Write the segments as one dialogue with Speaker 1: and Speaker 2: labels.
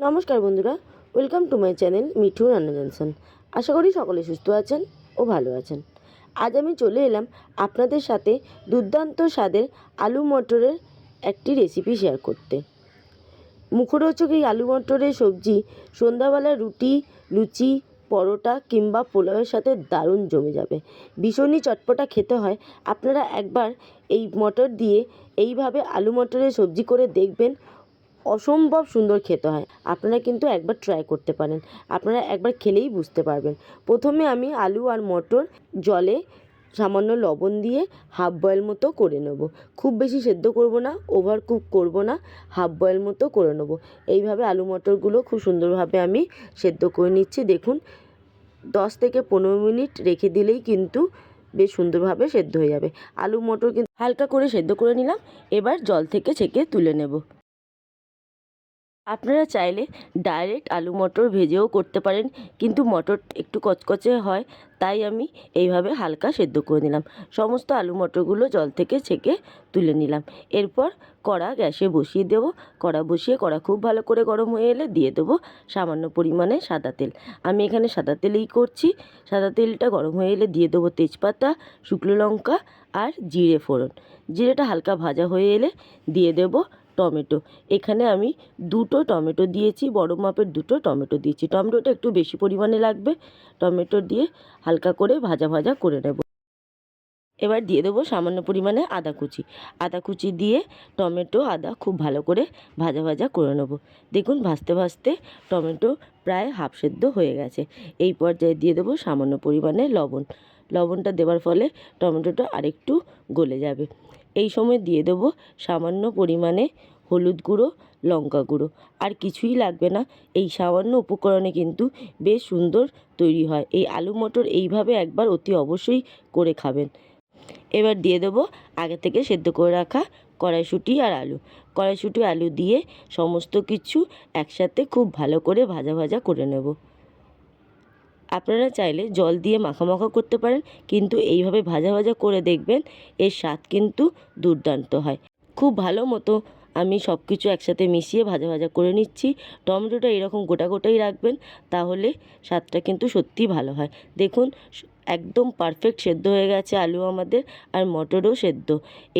Speaker 1: নমস্কার বন্ধুরা, welcome to my channel Mithu রান্না জনসন। আশা করি সকলে সুস্থ আছেন ও ভালো আছেন। আজ আমি চলে এলাম আপনাদের সাথে দুর্দান্ত স্বাদের আলু মটরের একটি রেসিপি শেয়ার করতে। মুখরোচক এই আলু মটরের সবজি সন্ধ্যাবেলা রুটি, লুচি, পরোটা কিংবা পোলাওয়ের সাথে দারুণ জমে যাবে। ভীষণই চটপটা খেতে হয়। আপনারা একবার এই মটর দিয়ে এইভাবে আলু মটরের সবজি করে দেখবেন, অসম্ভব সুন্দর খেতে হয়। আপনারা কিন্তু একবার ট্রাই করতে পারেন, আপনারা একবার খেলেই বুঝতে পারবেন। প্রথমে আমি আলু আর মটর জলে সামান্য লবণ দিয়ে হাফ বয়েল মতো করে নেব। খুব বেশি সেদ্ধ করব না, ওভার কুক করব না, হাফ বয়েল মতো করে নেব। এইভাবে আলু মটরগুলো খুব সুন্দরভাবে আমি সেদ্ধ করে নিচ্ছি। দেখুন 10 থেকে 15 মিনিট রেখে দিলেই কিন্তু বেশ সুন্দরভাবে সেদ্ধ হয়ে যাবে। আলু মটর কিন্তু হালকা করে সেদ্ধ করে নিলাম। এবার জল থেকে ছেঁকে তুলে নেব। আপনারা চাইলে ডাইরেক্ট আলু মটর ভেজেও করতে পারেন, কিন্তু মটর একটু কচকচে হয়, তাই আমি এইভাবে হালকা সেদ্ধ করে নিলাম। সমস্ত আলু মটরগুলো জল থেকে ছেঁকে তুলে নিলাম। এরপর কড়া গ্যাসে বসিয়ে দেবো। কড়া খুব ভালো করে গরম হয়ে এলে দিয়ে দেবো সামান্য পরিমাণে সাদা তেল। আমি এখানে সাদা তেলেই করছি। সাদা তেলটা গরম হয়ে এলে দিয়ে দেবো তেজপাতা, শুকনো লঙ্কা আর জিরে ফোড়ন। জিরেটা হালকা ভাজা হয়ে এলে দিয়ে দেবো টমেটো। এখানে আমি 2টো টমেটো দিয়েছি, বড় মাপের 2টো টমেটো দিয়েছি। টমেটোটা একটু বেশি পরিমাণে লাগবে। টমেটো দিয়ে হালকা করে ভাজা করে নেব। এবার দিয়ে দেবো সামান্য পরিমাণে আদা কুচি দিয়ে টমেটো আদা খুব ভালো করে ভাজা করে নেব। দেখুন ভাজতে ভাজতে টমেটো প্রায় হাফ সেদ্ধ হয়ে গেছে। এই পর্যায়ে দিয়ে দেবো সামান্য পরিমাণে লবণটা দেওয়ার ফলে টমেটোটা আরেকটু গলে যাবে। এই সময় দিয়ে দেবো সামান্য পরিমাণে হলুদ গুঁড়ো, লঙ্কা গুঁড়ো। আর কিছুই লাগবে না। এই সামান্য উপকরণে কিন্তু বেশ সুন্দর তৈরি হয়। এই আলু মটর এইভাবে একবার অতি অবশ্যই করে খাবেন। এবার দিয়ে দেবো আগে থেকে সেদ্ধ করে রাখা কড়াইশুঁটি আর আলু দিয়ে সমস্ত কিছু একসাথে খুব ভালো করে ভাজা করে নেব। আপনারা চাইলে জল দিয়ে মাখা করতে পারেন, কিন্তু এইভাবে ভাজা করে দেখবেন, এর স্বাদ কিন্তু দুর্দান্ত হয়। খুব ভালো মতো আমি সব কিছু একসাথে মিশিয়ে ভাজা করে নিচ্ছি। টমেটোটা এরকম গোটাই রাখবেন, তাহলে স্বাদটা কিন্তু সত্যিই ভালো হয়। দেখুন একদম পারফেক্ট সেদ্ধ হয়ে গেছে আলু আমাদের, আর মটরও সেদ্ধ।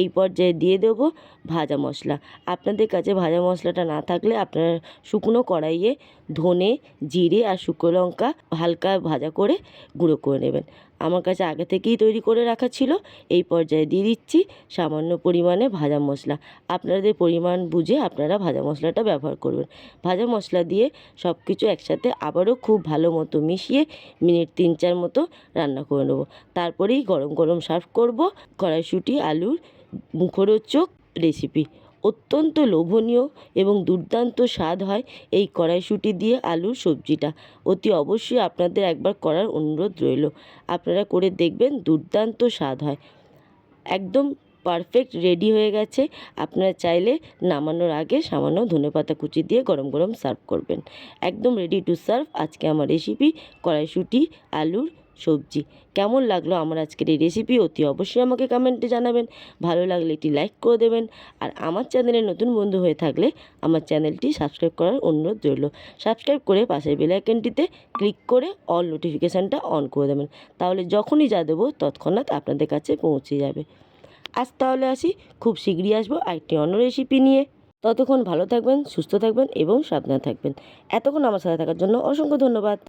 Speaker 1: এই পর্যায়ে দিয়ে দেবো ভাজা মশলা। আপনাদের কাছে ভাজা মশলাটা না থাকলে আপনারা শুকনো কড়াইয়ে ধনে, জিরে আর শুকনো লঙ্কা হালকা ভাজা করে গুঁড়ো করে নেবেন। আমার কাছে আগে থেকেই তৈরি করে রাখা ছিল। এই পর্যায়ে দিয়ে দিচ্ছি সামান্য পরিমাণে ভাজা মশলা। আপনাদের পরিমাণ বুঝে আপনারা ভাজা মশলাটা ব্যবহার করবেন। ভাজা মশলা দিয়ে সব কিছু একসাথে আবারও খুব ভালো মতো মিশিয়ে মিনিট 3-4 মতো রান্না করে নেব। তারপরেই গরম সার্ভ করব কড়াইশুঁটি আলুর মুখরোচক রেসিপি। অত্যন্ত লোভনীয় এবং দুর্দান্ত স্বাদ হয় এই কড়াইশুঁটি দিয়ে আলুর সবজিটা। অতি অবশ্যই আপনাদের একবার করার অনুরোধ রইল। আপনারা করে দেখবেন, দুর্দান্ত স্বাদ হয়। একদম পারফেক্ট রেডি হয়ে গেছে। আপনারা চাইলে নামানোর আগে সামান্য ধনেপাতা কুচি দিয়ে গরম সার্ভ করবেন। একদম রেডি টু সার্ভ আজকে আমার রেসিপি কড়াইশুঁটি আলুর সবজি। কেমন লাগলো আমার আজকের এই রেসিপি অতি অবশ্যই আমাকে কমেন্টে জানাবেন। ভালো লাগলে একটি লাইক করে দেবেন। আর আমার চ্যানেলে নতুন বন্ধু হয়ে থাকলে আমার চ্যানেলটি সাবস্ক্রাইব করার অনুরোধ রইল। সাবস্ক্রাইব করে পাশের বেল আইকনটিতে ক্লিক করে অল নোটিফিকেশানটা অন করে দেবেন। তাহলে যখনই যা দেবো তৎক্ষণাৎ আপনাদের কাছে পৌঁছে যাবে। আজ তাহলে আসি, খুব শীঘ্রই আসবো আরেকটি অন্য রেসিপি নিয়ে। ততক্ষণ ভালো থাকবেন, সুস্থ থাকবেন এবং সাবধানে থাকবেন। এতক্ষণ আমার সাথে থাকার জন্য অসংখ্য ধন্যবাদ।